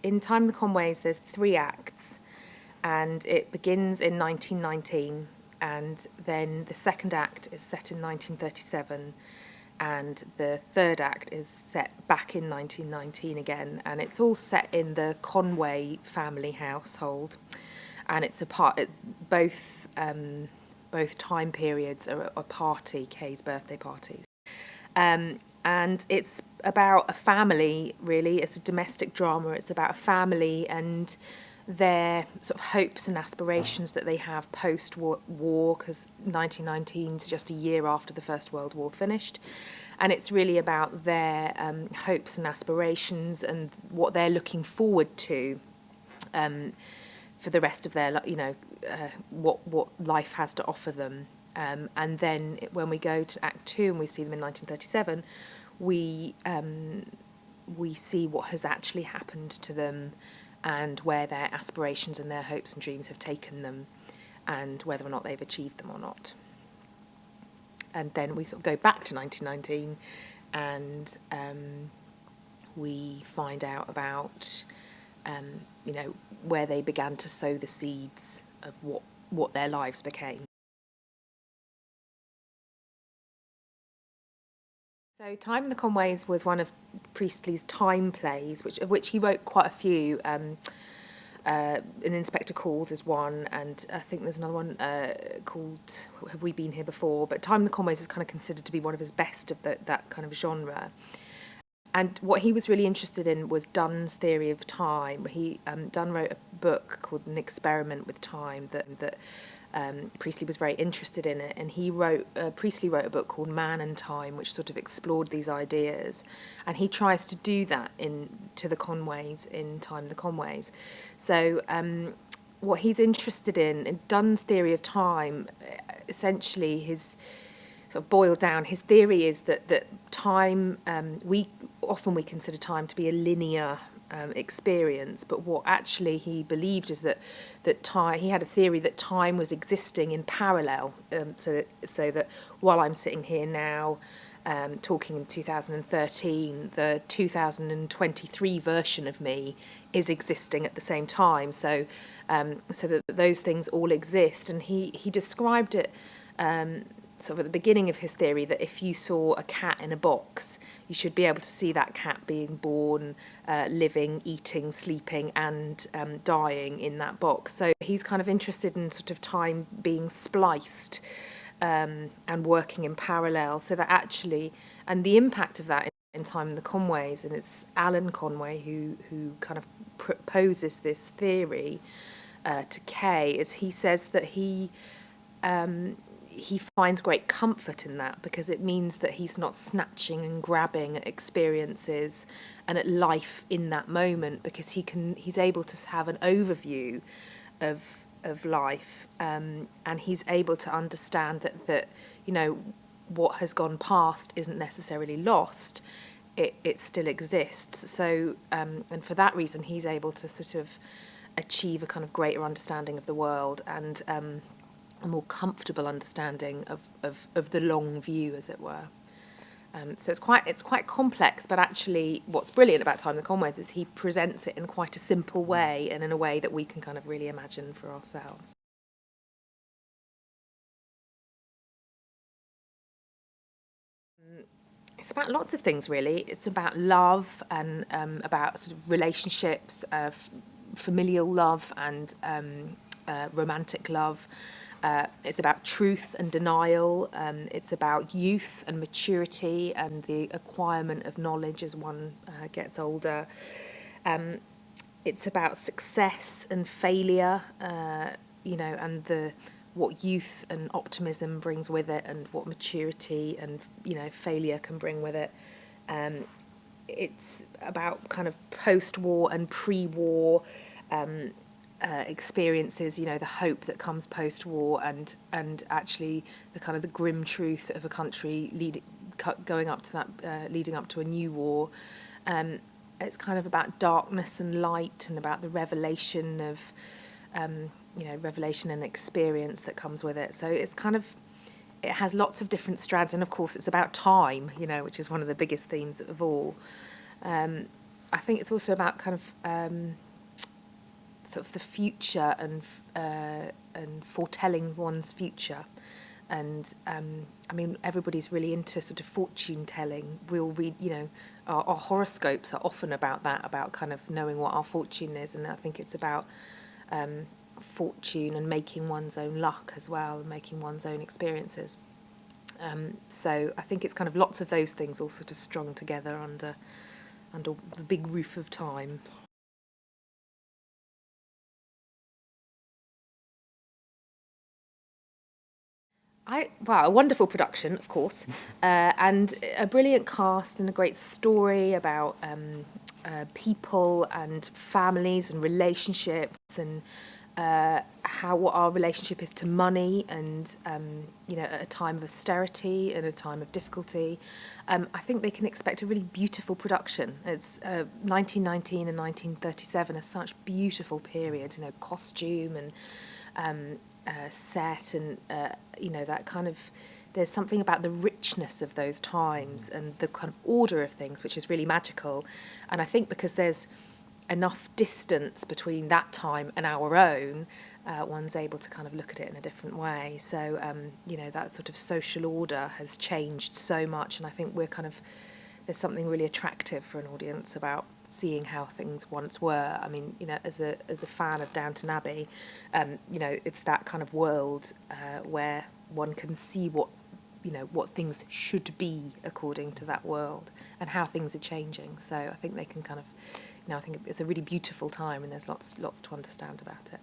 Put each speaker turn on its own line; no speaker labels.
in Time of the Conways, there's 3 acts, and it begins in 1919, and then the second act is set in 1937, and the third act is set back in 1919 again, and it's all set in the Conway family household, and it's both time periods are a party, Kay's birthday parties. And it's about a family, really. It's a domestic drama. It's about a family and their sort of hopes and aspirations that they have post-war, because 1919 is just a year after the First World War finished. And it's really about their hopes and aspirations and what they're looking forward to for the rest of their, what life has to offer them. And then when we go to Act 2 and we see them in 1937, we see what has actually happened to them and where their aspirations and their hopes and dreams have taken them and whether or not they've achieved them or not. And then we sort of go back to 1919 and we find out about, where they began to sow the seeds of what their lives became. So Time in the Conways was one of Priestley's time plays, of which he wrote quite a few. An Inspector Calls is one, and I think there's another one called Have We Been Here Before? But Time in the Conways is kind of considered to be one of his best of that kind of genre. And what he was really interested in was Dunne's theory of time. Dunne wrote a book called An Experiment with Time that Priestley was very interested in it, and Priestley wrote a book called Man and Time, which sort of explored these ideas, and he tries to do that to the Conways in Time of the Conways. So what he's interested in Dunne's theory of time, essentially his sort of boiled down, his theory is that time, we consider time to be a linear experience, but what actually he believed is that time, he had a theory that time was existing in parallel, so that while I'm sitting here now talking in 2013, the 2023 version of me is existing at the same time, so that those things all exist. And he described it sort of at the beginning of his theory that if you saw a cat in a box, you should be able to see that cat being born, living, eating, sleeping, and dying in that box. So he's kind of interested in sort of time being spliced and working in parallel, so that actually, and the impact of that in Time in the Conways, and it's Alan Conway who kind of proposes this theory to Kay, is he says that he finds great comfort in that, because it means that he's not snatching and grabbing at experiences and at life in that moment, because he's able to have an overview of life, and he's able to understand that what has gone past isn't necessarily lost, it still exists. So and for that reason he's able to sort of achieve a kind of greater understanding of the world and a more comfortable understanding of the long view, as it were. So it's quite complex, but actually what's brilliant about Time of the Conways is he presents it in quite a simple way, and in a way that we can kind of really imagine for ourselves. It's about lots of things, really. It's about love and about sort of relationships, familial love and romantic love. It's about truth and denial. It's about youth and maturity and the acquirement of knowledge as one gets older. It's about success and failure, and what youth and optimism brings with it, and what maturity and failure can bring with it. It's about kind of post-war and pre-war experiences, the hope that comes post-war, and actually the kind of the grim truth of a country leading up to a new war. It's kind of about darkness and light, and about the revelation of revelation and experience that comes with it. So it's kind of, it has lots of different strands, and of course it's about time, which is one of the biggest themes of all. I think it's also about kind of sort of the future and foretelling one's future. And I mean, everybody's really into sort of fortune telling. We'll read, you know, our horoscopes are often about that, about kind of knowing what our fortune is. And I think it's about fortune and making one's own luck as well, and making one's own experiences. So I think it's kind of lots of those things all sort of strung together under the big roof of time. A wonderful production, of course, and a brilliant cast and a great story about people and families and relationships and what our relationship is to money, and you know, at a time of austerity and a time of difficulty. I think they can expect a really beautiful production. It's 1919 and 1937 are such beautiful periods, you know, costume and set and you know, that kind of, there's something about the richness of those times and the kind of order of things which is really magical. And I think because there's enough distance between that time and our own, one's able to kind of look at it in a different way. So you know, that sort of social order has changed so much, and I think we're kind of, there's something really attractive for an audience about seeing how things once were. I mean, you know, as a fan of Downton Abbey, you know, it's that kind of world where one can see what, you know, what things should be according to that world and how things are changing. So I think they can kind of, you know, I think it's a really beautiful time, and there's lots to understand about it.